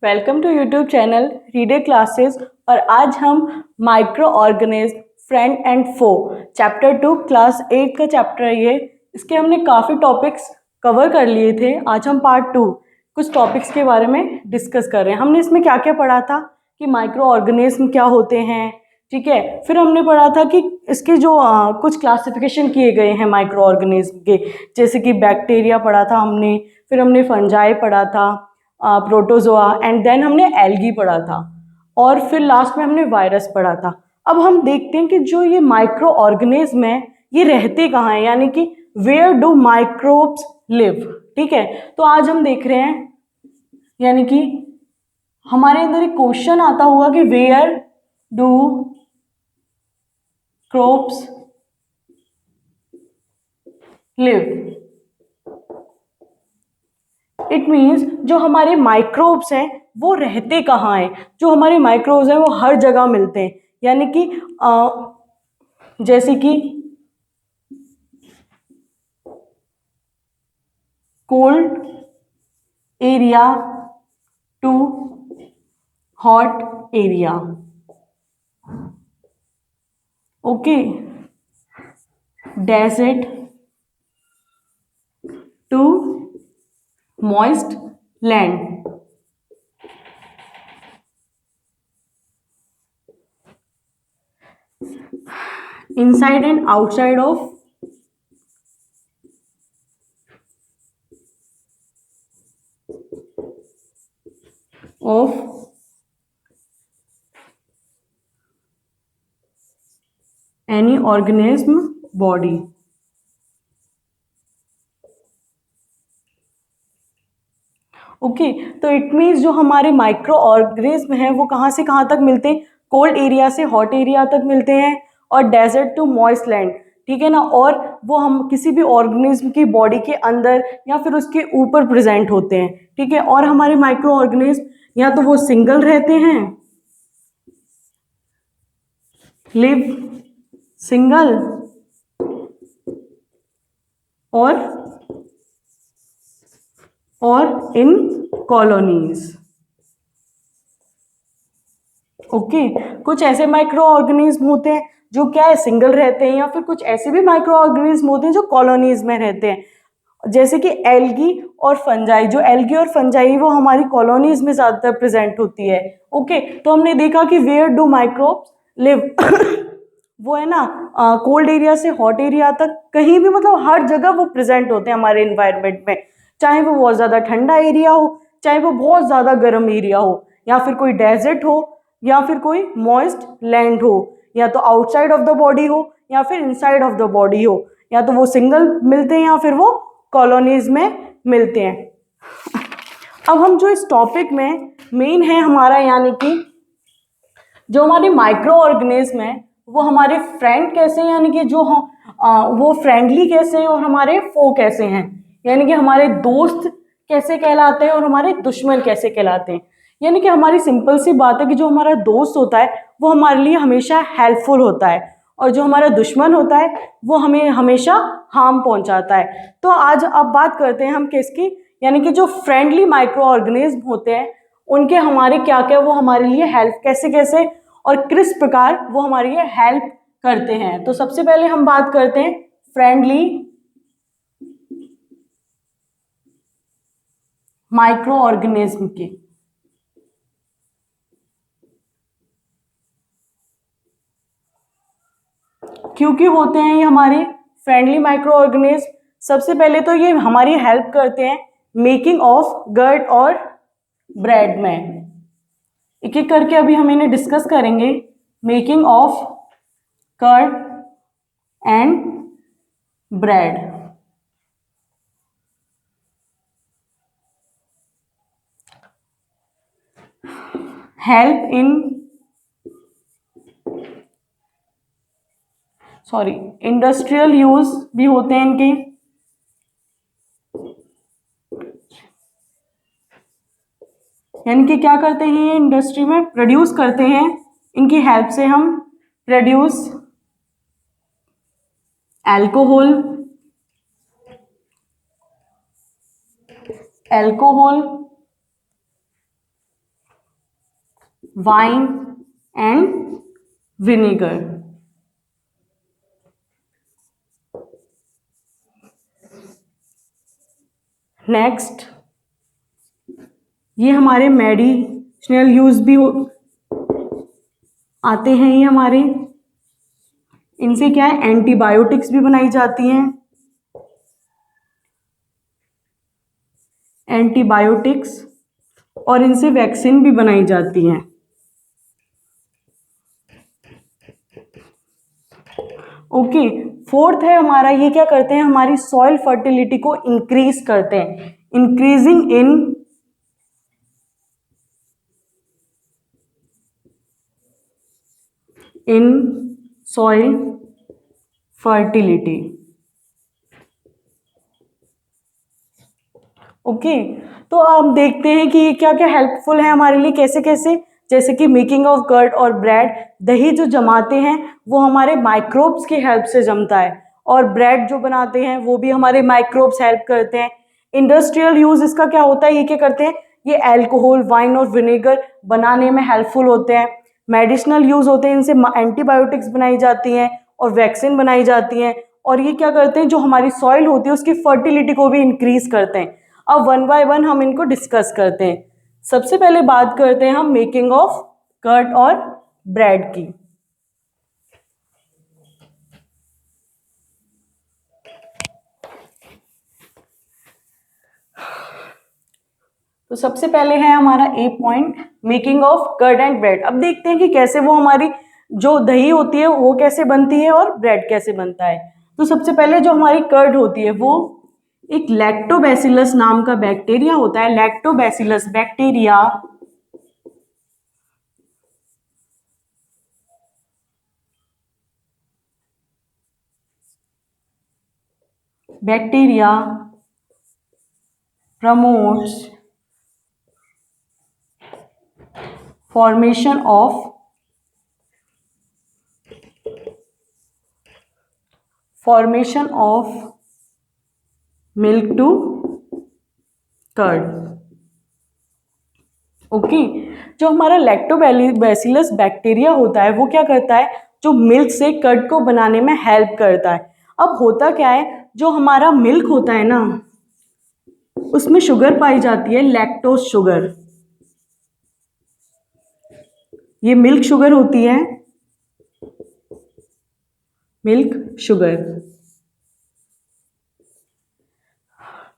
Welcome to YouTube channel reader classes. और आज हम microorganism friend and foe chapter 2 class 8 का chapter है ये। इसके हमने काफ़ी टॉपिक्स कवर कर लिए थे। आज हम पार्ट 2 कुछ टॉपिक्स के बारे में डिस्कस कर रहे हैं। हमने इसमें क्या क्या पढ़ा था कि माइक्रो ऑर्गेनिज्म क्या होते हैं, ठीक है। फिर हमने पढ़ा था कि इसके जो कुछ क्लासिफिकेशन किए गए हैं माइक्रो ऑर्गेनिज्म के, जैसे कि बैक्टीरिया पढ़ा था हमने, फिर हमने फंजाई पढ़ा था, प्रोटोजोआ, एंड देन हमने एल्गी पढ़ा था, और फिर लास्ट में हमने वायरस पढ़ा था। अब हम देखते हैं कि जो ये माइक्रो ऑर्गेनिज्म है ये रहते कहाँ हैं, यानी कि वेयर डू माइक्रोब्स लिव, ठीक है। तो आज हम देख रहे हैं, यानी कि हमारे अंदर एक क्वेश्चन आता होगा कि where do crops live. It means जो हमारे माइक्रोब्स हैं वो रहते कहाँ हैं। जो हमारे माइक्रोब्स हैं वो हर जगह मिलते हैं, यानी कि जैसे कि cold area to hot area, okay, desert to moist land, inside and outside of any organism body। Okay, तो इट मीन्स जो हमारे माइक्रो ऑर्गेनिज्म हैं वो कहाँ से कहाँ तक मिलते हैं, कोल्ड एरिया से हॉट एरिया तक मिलते हैं, और डेजर्ट टू मॉइस्ट लैंड, ठीक है ना। और वो हम किसी भी ऑर्गेनिज्म की बॉडी के अंदर या फिर उसके ऊपर प्रेजेंट होते हैं, ठीक है। और हमारे माइक्रो ऑर्गेनिज्म या तो वो सिंगल रहते हैं, लिव सिंगल, और इन कॉलोनीज, ओके। कुछ ऐसे माइक्रो ऑर्गेनिज्म होते हैं जो क्या है, सिंगल रहते हैं, या फिर कुछ ऐसे भी माइक्रो ऑर्गेनिज्म होते हैं जो कॉलोनीज में रहते हैं, जैसे कि एल्गी और फंजाई। जो एल्गी और फंजाई वो हमारी कॉलोनीज में ज्यादातर प्रेजेंट होती है, ओके। तो हमने देखा कि वेयर डू माइक्रोब्स लिव वो है ना, कोल्ड एरिया से हॉट एरिया तक, कहीं भी, मतलब हर जगह वो प्रेजेंट होते हैं हमारे इन्वायरमेंट में, चाहे वो बहुत ज़्यादा ठंडा एरिया हो, चाहे वो बहुत ज़्यादा गर्म एरिया हो, या फिर कोई डेजर्ट हो, या फिर कोई मॉइस्ट लैंड हो, या तो आउटसाइड ऑफ द बॉडी हो या फिर इनसाइड ऑफ द बॉडी हो, या तो वो सिंगल मिलते हैं या फिर वो कॉलोनीज में मिलते हैं। अब हम जो इस टॉपिक में मेन है हमारा, यानी कि जो हमारे माइक्रो ऑर्गेनिज्म है वो हमारे फ्रेंड कैसे हैं, यानी कि जो हम वो फ्रेंडली कैसे हैं, और हमारे फो कैसे हैं, यानी कि हमारे दोस्त कैसे कहलाते हैं और हमारे दुश्मन कैसे कहलाते हैं। यानी कि हमारी सिंपल सी बात है कि जो हमारा दोस्त होता है वो हमारे लिए हमेशा हेल्पफुल होता है, और जो हमारा दुश्मन होता है वो हमें हमेशा हार्म पहुंचाता है। तो आज अब बात करते हैं हम किसकी, यानी कि जो फ्रेंडली माइक्रो ऑर्गेनिज्म होते हैं उनके हमारे क्या क्या, वो हमारे लिए हेल्प कैसे कैसे और किस प्रकार वो हमारे लिए हेल्प करते हैं। तो सबसे पहले हम बात करते हैं फ्रेंडली माइक्रो ऑर्गेनिज्म की। क्योंकि होते हैं ये हमारे फ्रेंडली माइक्रो ऑर्गेनिज्म, सबसे पहले तो ये हमारी हेल्प करते हैं मेकिंग ऑफ गर्ड और ब्रेड में। एक एक करके अभी हम इन्हें डिस्कस करेंगे। Making of curd and bread, help in industrial use भी होते हैं इनके, यानी कि क्या करते हैं ये इंडस्ट्री में प्रोड्यूस करते हैं, इनकी हेल्प से हम produce alcohol, alcohol wine and vinegar. Next, ये हमारे मेडिसिनल यूज भी आते हैं। ये हमारे, इनसे क्या है, एंटीबायोटिक्स भी बनाई जाती हैं, एंटीबायोटिक्स, और इनसे वैक्सीन भी बनाई जाती हैं। ओके, फोर्थ है हमारा, ये क्या करते हैं, हमारी सॉइल फर्टिलिटी को इंक्रीज करते हैं। Increasing in soil fertility. Okay, तो आप देखते हैं कि ये क्या क्या हेल्पफुल है हमारे लिए, कैसे कैसे। जैसे कि मेकिंग ऑफ कर्ड और ब्रेड, दही जो जमाते हैं वो हमारे माइक्रोब्स की हेल्प से जमता है, और ब्रेड जो बनाते हैं वो भी हमारे माइक्रोब्स हेल्प करते हैं। इंडस्ट्रियल यूज इसका क्या होता है, ये क्या करते हैं, ये अल्कोहल, वाइन और विनेगर बनाने में हेल्पफुल होते हैं। मेडिसिनल यूज होते हैं, इनसे एंटीबायोटिक्स बनाई जाती हैं और वैक्सीन बनाई जाती हैं। और ये क्या करते हैं, जो हमारी सॉइल होती है उसकी फर्टिलिटी को भी इंक्रीज करते हैं। अब वन बाय वन हम इनको डिस्कस करते हैं। सबसे पहले बात करते हैं हम मेकिंग ऑफ कर्ड और ब्रेड की। तो सबसे पहले है हमारा A point, making of curd and bread. अब देखते हैं कि कैसे वो हमारी जो दही होती है वो कैसे बनती है और ब्रेड कैसे बनता है। तो सबसे पहले जो हमारी कर्ड होती है वो एक लैक्टोबैसिलस नाम का बैक्टीरिया होता है। Lactobacillus bacteria bacteria promotes formation of milk to curd। Okay, जो हमारा लैक्टोबैसिलस बैक्टीरिया होता है वो क्या करता है, जो मिल्क से कर्ड को बनाने में हेल्प करता है। अब होता क्या है, जो हमारा मिल्क होता है ना उसमें शुगर पाई जाती है, लैक्टोज शुगर। ये मिल्क शुगर होती है, मिल्क शुगर।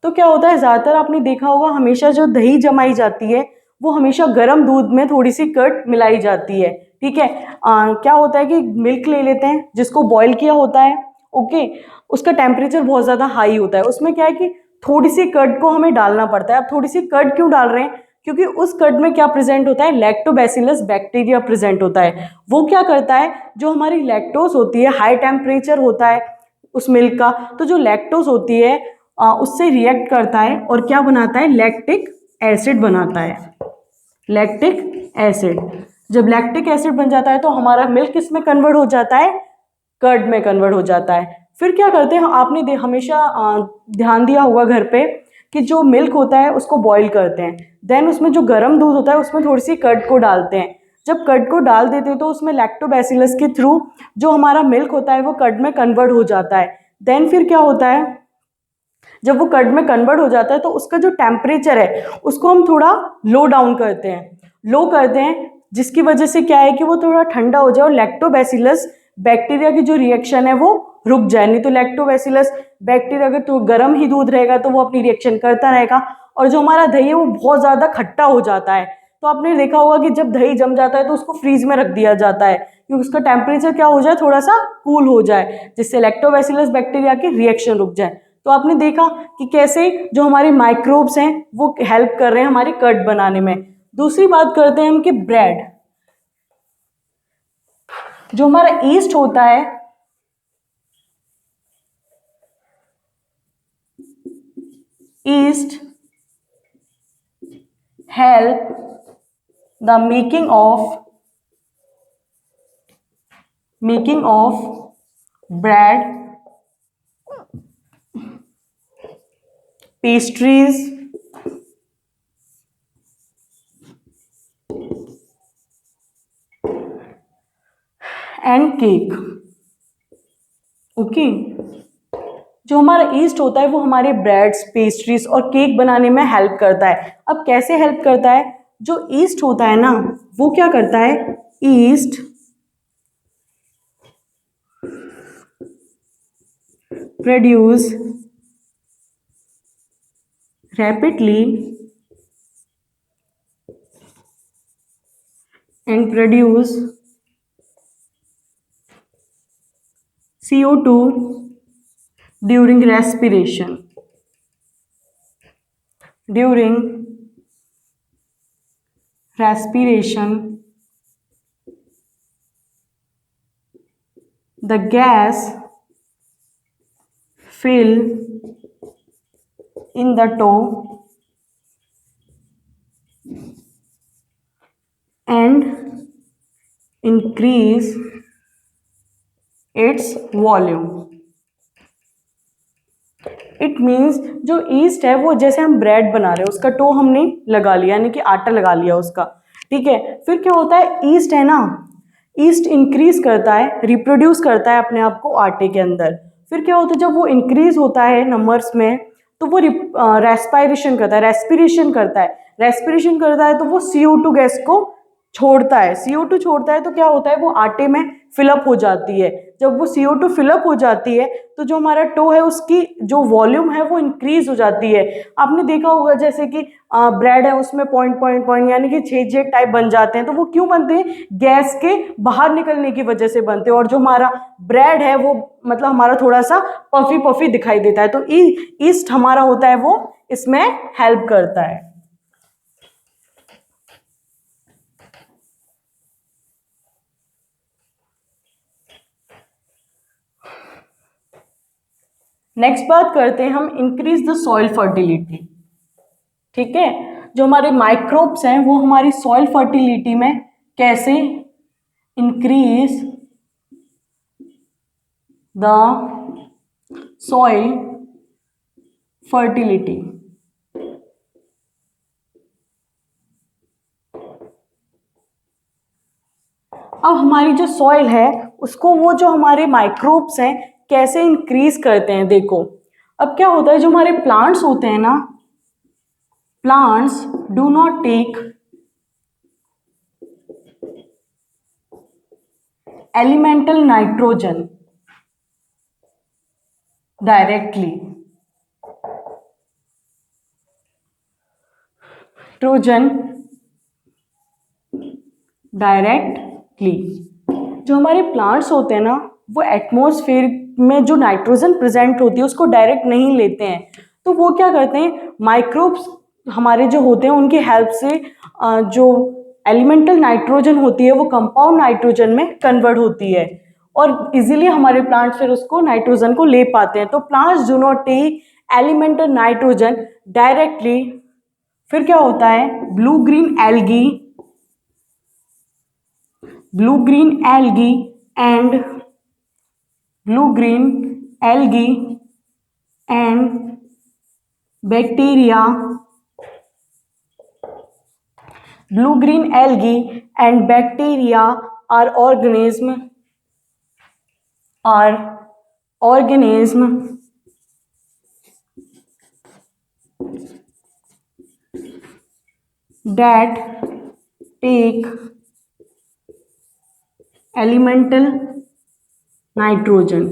तो क्या होता है, ज़्यादातर आपने देखा होगा हमेशा जो दही जमाई जाती है वो हमेशा गर्म दूध में थोड़ी सी कर्ड मिलाई जाती है। ठीक है, क्या होता है कि मिल्क ले लेते हैं जिसको बॉईल किया होता है। ओके, उसका टेम्परेचर बहुत ज़्यादा हाई होता है, उसमें क्या है कि थोड़ी सी कर्ड को हमें डालना पड़ता है। अब थोड़ी सी कर्ड क्यों डाल रहे हैं, क्योंकि उस कर्ड में क्या प्रेजेंट होता है, लैक्टोबैसिलस बैक्टीरिया प्रेजेंट होता है। वो क्या करता है, जो हमारी लैक्टोज होती है, हाई टेम्परेचर होता है उस मिल्क का, तो जो लैक्टोज होती है उससे रिएक्ट करता है और क्या बनाता है, लैक्टिक एसिड बनाता है। लैक्टिक एसिड, जब लैक्टिक एसिड बन जाता है तो हमारा मिल्क किसमें कन्वर्ट हो जाता है, कर्ड में कन्वर्ट हो जाता है। फिर क्या करते हैं, आपने हमेशा ध्यान दिया होगा घर पे कि जो मिल्क होता है उसको बॉईल करते हैं, देन उसमें जो गर्म दूध होता है उसमें थोड़ी सी कर्ड को डालते हैं। जब कर्ड को डाल देते हैं तो उसमें लैक्टोबैसिलस के थ्रू जो हमारा मिल्क होता है वो कर्ड में कन्वर्ट हो जाता है। देन फिर क्या होता है, जब वो कर्ड में कन्वर्ट हो जाता है तो उसका जो टेम्परेचर है उसको हम थोड़ा लो डाउन करते हैं, लो करते हैं, जिसकी वजह से क्या है कि वो थोड़ा ठंडा हो जाए और लैक्टोबैसिलस बैक्टीरिया की जो रिएक्शन है वो रुक जाए। नहीं तो लैक्टोबैसिलस बैक्टीरिया अगर तो गर्म ही दूध रहेगा तो वो अपनी रिएक्शन करता रहेगा और जो हमारा दही है वो बहुत ज़्यादा खट्टा हो जाता है। तो आपने देखा होगा कि जब दही जम जाता है तो उसको फ्रीज में रख दिया जाता है क्योंकि उसका टेम्परेचर क्या हो जाए, थोड़ा सा कूल हो जाए, जिससे लैक्टोबैसिलस बैक्टीरिया की रिएक्शन रुक जाए। तो आपने देखा कि कैसे जो हमारे माइक्रोब्स हैं वो हेल्प कर रहे हैं हमारी कर्ड बनाने में। दूसरी बात करते हैं हम कि ब्रेड, जो हमारा ईस्ट होता है, east help the making of bread, pastries and cake. Okay, जो हमारा ईस्ट होता है वो हमारे ब्रेड्स, पेस्ट्रीज और केक बनाने में हेल्प करता है। अब कैसे हेल्प करता है? जो ईस्ट होता है ना, वो क्या करता है? East produce rapidly and produce CO2 during respiration. During respiration, the gas fill in the toe and increase its volume. It means जो ईस्ट है वो जैसे हम ब्रेड बना रहे हैं, उसका टो हमने लगा लिया, यानी कि आटा लगा लिया उसका, ठीक है। फिर क्या होता है? ईस्ट है ना, ईस्ट इंक्रीज करता है, रिप्रोड्यूस करता है अपने आप को आटे के अंदर। फिर क्या होता है? जब वो इंक्रीज होता है नंबर्स में, तो वो रेस्पिरेशन करता है, रेस्पिरेशन करता है तो वो CO2 गैस को छोड़ता है। CO2 छोड़ता है तो क्या होता है? वो आटे में फिलअप हो जाती है। जब वो CO2 फिलअप हो जाती है तो जो हमारा टो है उसकी जो वॉल्यूम है वो इंक्रीज हो जाती है। आपने देखा होगा जैसे कि ब्रेड है, उसमें पॉइंट पॉइंट पॉइंट यानी कि छेद छेद टाइप बन जाते हैं, तो वो क्यों बनते हैं? गैस के बाहर निकलने की वजह से बनते हैं। और जो हमारा ब्रेड है वो मतलब हमारा थोड़ा सा पफी पफी दिखाई देता है। तो ईस्ट हमारा होता है वो इसमें हेल्प करता है। नेक्स्ट बात करते हैं हम इंक्रीज द सॉइल फर्टिलिटी। ठीक है, जो हमारे माइक्रोब्स हैं वो हमारी सॉइल फर्टिलिटी में कैसे इंक्रीज द सॉइल फर्टिलिटी। अब हमारी जो सॉइल है उसको वो जो हमारे माइक्रोब्स हैं कैसे इंक्रीज करते हैं, देखो। अब क्या होता है? जो हमारे प्लांट्स होते हैं ना, plants do not take elemental nitrogen directly, nitrogen directly. जो हमारे प्लांट्स होते हैं ना वो एटमॉस्फेयर में जो नाइट्रोजन प्रेजेंट होती है उसको डायरेक्ट नहीं लेते हैं। तो वो क्या करते हैं? माइक्रोब्स हमारे जो होते हैं उनकी हेल्प से जो एलिमेंटल नाइट्रोजन होती है वो कंपाउंड नाइट्रोजन में कन्वर्ट होती है और इजीली हमारे प्लांट्स फिर उसको नाइट्रोजन को ले पाते हैं। तो plants do not take elemental nitrogen directly. फिर क्या होता है? Blue green algae and bacteria are organism that take elemental nitrogen.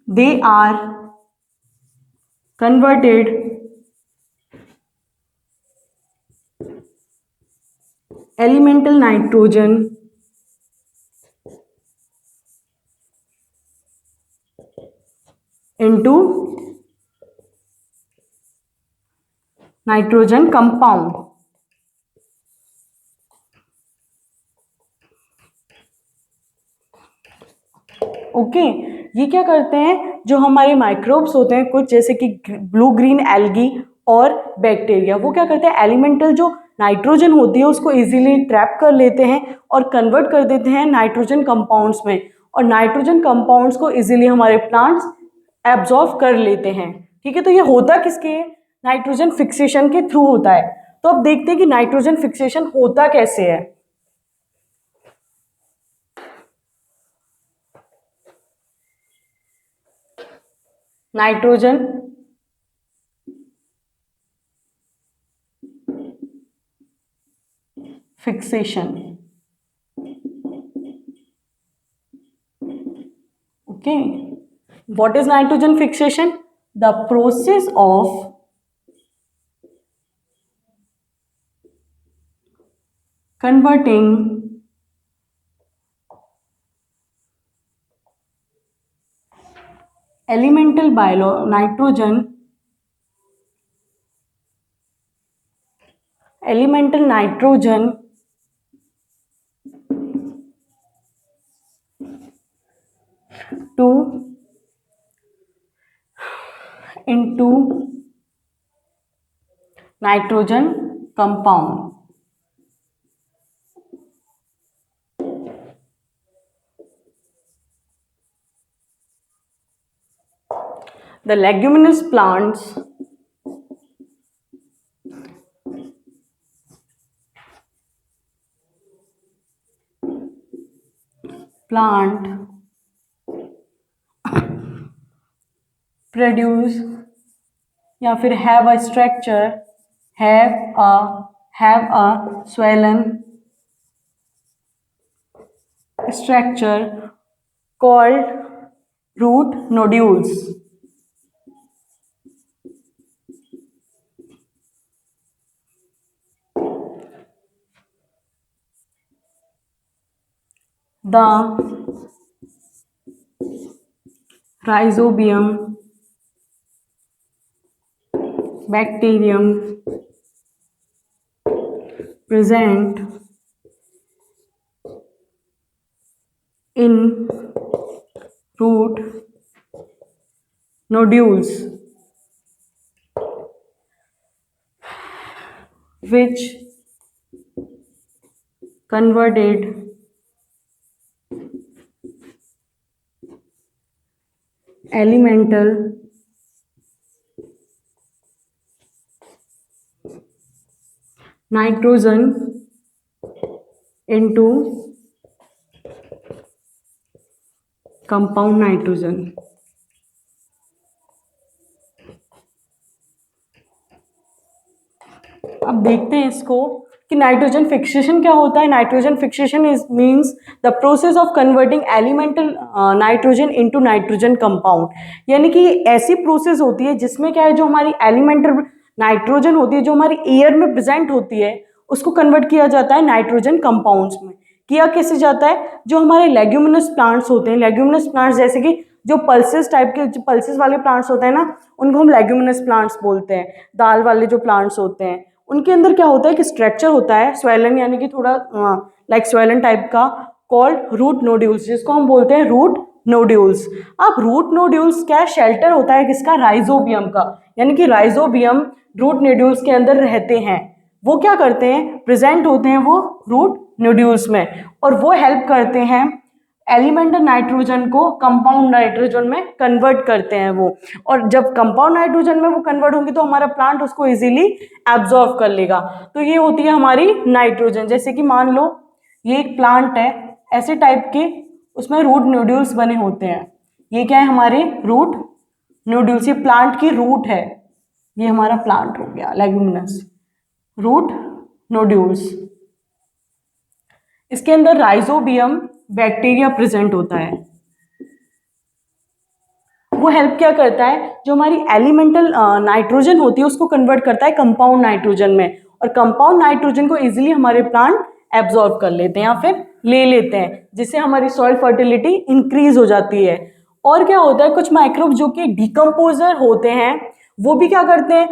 They are converted elemental nitrogen into nitrogen compound. Okay, ये क्या करते हैं? जो हमारे माइक्रोब्स होते हैं कुछ जैसे कि ब्लू ग्रीन एल्गी और बैक्टीरिया, वो क्या करते हैं? एलिमेंटल जो नाइट्रोजन होती है उसको इजीली ट्रैप कर लेते हैं और कन्वर्ट कर देते हैं नाइट्रोजन कंपाउंड्स में, और नाइट्रोजन कंपाउंड्स को इजीली हमारे प्लांट्स एब्जॉर्ब कर लेते हैं। ठीक है, तो ये होता किसके नाइट्रोजन फिक्सेशन के थ्रू होता है। तो अब देखते हैं कि नाइट्रोजन फिक्सेशन होता कैसे है। Nitrogen fixation, okay, what is nitrogen fixation? The process of converting elemental nitrogen to into nitrogen compound. The leguminous plants produce या फिर have a structure, have a swollen structure called root nodules. The rhizobium bacterium present in root nodules which converted elemental nitrogen into compound nitrogen. अब देखते हैं इसको कि nitrogen fixation क्या होता है। Nitrogen fixation is means the process of converting elemental nitrogen into nitrogen compound, यानी कि ऐसी प्रोसेस होती है जिसमें क्या है, जो हमारी एलिमेंटल नाइट्रोजन होती है जो हमारी एयर में प्रेजेंट होती है उसको कन्वर्ट किया जाता है नाइट्रोजन कंपाउंड्स में। किया कैसे जाता है, जो हमारे लेग्यूमिनस प्लांट्स होते हैं, लेग्यूमिनस प्लांट्स जैसे कि जो पल्सेस टाइप के, जो पल्सेस वाले प्लांट्स होते हैं ना, उनको हम लेग्यूमिनस प्लांट्स बोलते हैं। दाल वाले जो प्लांट्स होते हैं उनके अंदर क्या होता है कि स्ट्रक्चर होता है स्वेलन, यानी कि थोड़ा लाइक स्वेलन टाइप का, कॉल्ड रूट नोड्यूल्स, जिसको हम बोलते हैं रूट नोड्यूल्स। अब रूट नोड्यूल्स क्या शेल्टर होता है किसका, राइजोबियम का, यानी कि राइजोबियम रूट नोड्यूल्स के अंदर रहते हैं। वो क्या करते हैं, प्रेजेंट होते हैं वो रूट नोड्यूल्स में, और वो हेल्प करते हैं एलिमेंटल नाइट्रोजन को कंपाउंड नाइट्रोजन में कन्वर्ट करते हैं वो। और जब कंपाउंड नाइट्रोजन में वो कन्वर्ट होंगे तो हमारा प्लांट उसको इजीली एब्जॉर्व कर लेगा। तो ये होती है हमारी नाइट्रोजन। जैसे कि मान लो ये एक प्लांट है, ऐसे टाइप के उसमें रूट नोड्यूल्स बने होते हैं। ये क्या है, हमारे रूट नोड्यूल्स, ये प्लांट की रूट है, ये हमारा प्लांट हो गया लेग्यूमिनस रूट नोड्यूल्स। इसके अंदर राइजोबियम बैक्टीरिया प्रेजेंट होता है। वो हेल्प क्या करता है, जो हमारी एलिमेंटल नाइट्रोजन होती है उसको कन्वर्ट करता है कंपाउंड नाइट्रोजन में, और कंपाउंड नाइट्रोजन को इजीली हमारे प्लांट एब्जॉर्ब कर लेते हैं या फिर ले लेते हैं, जिससे हमारी सॉइल फर्टिलिटी इंक्रीज हो जाती है। और क्या होता है, कुछ माइक्रोब जो कि डिकम्पोजर होते हैं वो भी क्या करते हैं,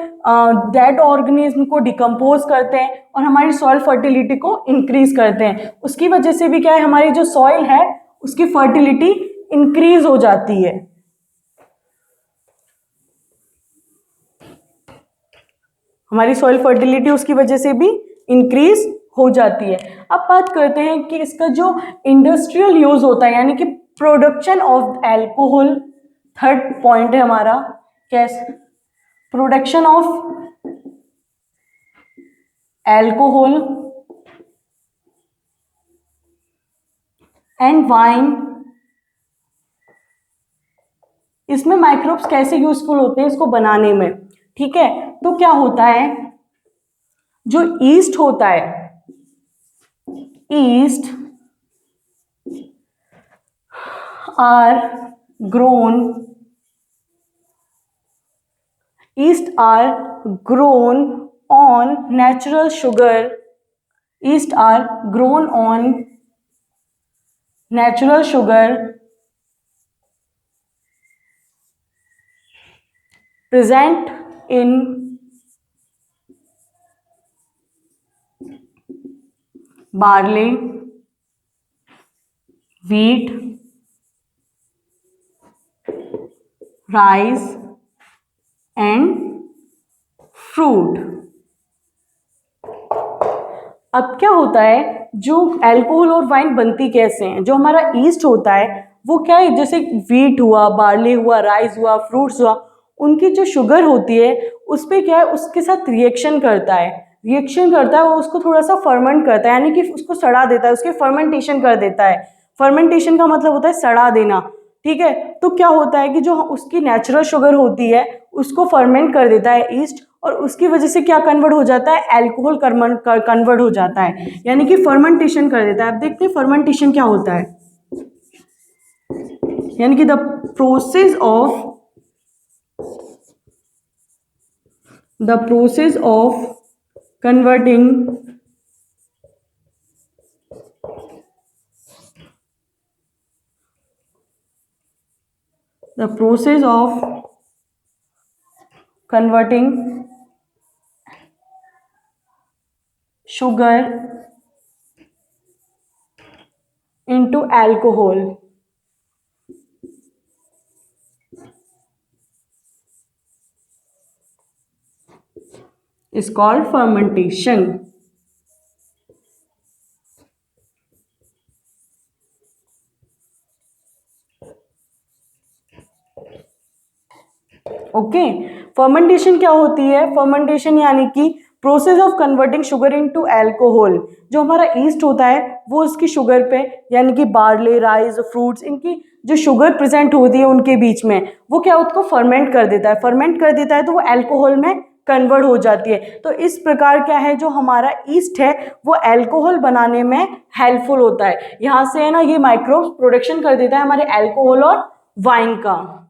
डेड ऑर्गेनिज्म को डिकम्पोज करते हैं और हमारी सॉइल फर्टिलिटी को इंक्रीज करते हैं। उसकी वजह से भी क्या है, हमारी जो सॉइल है उसकी फर्टिलिटी इंक्रीज हो जाती है। हमारी सॉइल फर्टिलिटी उसकी वजह से भी इंक्रीज हो जाती है। अब बात करते हैं कि इसका जो इंडस्ट्रियल यूज होता है, यानी कि production of alcohol, third point है हमारा, कैसे production of alcohol and wine. इसमें माइक्रोब्स कैसे यूजफुल होते हैं इसको बनाने में, ठीक है। तो क्या होता है, जो ईस्ट होता है, yeast are grown, yeast are grown on natural sugar, yeast are grown on natural sugar present in barley, wheat, rice and fruit। अब क्या होता है, जो अल्कोहल और वाइन बनती कैसे हैं, जो हमारा ईस्ट होता है वो क्या है, जैसे वीट हुआ, बार्ले हुआ, राइस हुआ, फ्रूट्स हुआ, उनकी जो शुगर होती है उस पर क्या है, उसके साथ रिएक्शन करता है, वो उसको थोड़ा सा फर्मेंट करता है, यानी कि उसको सड़ा देता है, उसके फर्मेंटेशन कर देता है। फर्मेंटेशन का मतलब होता है सड़ा देना, ठीक है। तो क्या होता है कि जो उसकी नेचुरल शुगर होती है उसको फर्मेंट कर देता है ईस्ट, और उसकी वजह से क्या कन्वर्ट हो जाता है, अल्कोहल कन्वर्ट हो जाता है, यानी कि फर्मेंटेशन कर देता है। अब देखते हैं फर्मेंटेशन क्या होता है, यानी कि the process of converting sugar into alcohol is called fermentation। Okay, fermentation क्या होती है, फर्मेंटेशन यानी कि process of converting sugar into alcohol. जो हमारा ईस्ट होता है वो उसकी शुगर पे, यानी कि बार्ले, राइस, फ्रूट्स, इनकी जो शुगर प्रेजेंट होती है उनके बीच में, वो क्या उसको फर्मेंट कर देता है, तो वो अल्कोहल में कन्वर्ट हो जाती है। तो इस प्रकार क्या है, जो हमारा ईस्ट है वो अल्कोहल बनाने में हेल्पफुल होता है। यहाँ से है ना, ये माइक्रोब्स प्रोडक्शन कर देता है हमारे अल्कोहल और वाइन का।